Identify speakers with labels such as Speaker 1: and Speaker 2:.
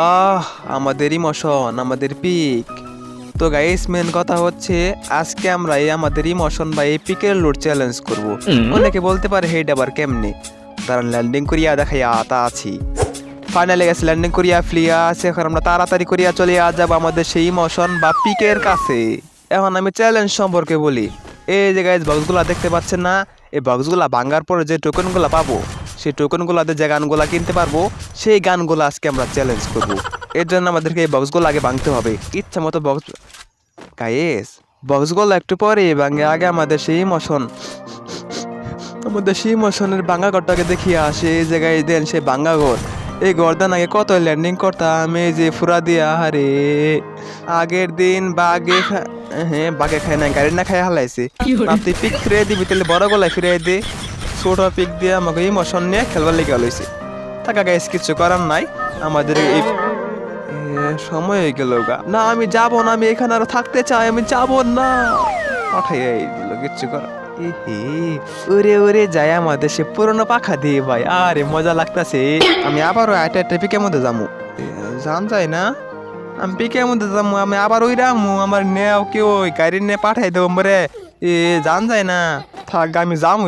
Speaker 1: আহ আমাদের ইমোশন আমাদের পিক। তো গাইস মেন কথা হচ্ছে আজকে আমরা আমাদের ইমোশন বা এই পিকের লোড চ্যালেঞ্জ করব। অনেকে বলতে পারে হেড আবার কেমনে, কারণ ল্যান্ডিং করিয়া দেখাই তা আছি ফাইনালে গেছে, ল্যান্ডিং করিয়া ফ্লিয়া আছে। এখন আমরা তাড়াতাড়ি করিয়া চলে যাব আমাদের সেই ইমোশন বা পিকের কাছে। এখন আমি চ্যালেঞ্জ সম্পর্কে বলি। এই যে গাইস বক্সগুলা দেখতে পাচ্ছেন না, এই বক্সগুলা ভাঙার পরে যে টোকেনগুলা পাবো, সেই টোকেনগুলাতে যে গানগুলা কিনতে পারবো, সেই গানগুলো আজকে আমরা চ্যালেঞ্জ করব। এর জন্য আমাদেরকে এই বক্সগুলো আগে ভাঙতে হবে। ইচ্ছা মতো বক্স গাইস, বক্সগুলো একটু পরে ভাঙে, আগে আমাদের সেই ইমোশনের ভাঙা ঘরটাকে দেখিয়ে আসে। এই জায়গায় দেন সেই ভাঙা ঘর, এই গর্দান আগে কত ল্যান্ডিং করতাম, এই যে ফুরা দিয়া হারে আগের দিন হ্যাঁ বাগে খায় না, গাড়ি না খায় হালাইছে। তুই পিক ফিরিয়ে দিবি তাহলে বড় গলায় ফিরিয়ে দে। ছোট পিক দিয়ে আমাকে ইমোশন নিয়ে খেলবার লেগে হলাইছে। থাকা গাইস কিছু করার নাই, আমাদের এই সময় হয়ে গেল গা। না আমি যাব না, আমি এখানে আর থাকতে চাই, আমি যাব না। পাঠাই দিল কিচ্ছু করা। ওরে ওরে যায় আমাদের সে পুরোনো পাখা দিয়ে ভাই, আরে মজা লাগতাছে। আমি আবারও একটা পিকের মধ্যে যাবো, জান যায় না আমি পিকের মধ্যে যাবো, আমি আবার ওই রামু আমার নেও কেউ গাড়ি নিয়ে পাঠাই দেবো মরে। জান যায় না, থাক আমি যাবো।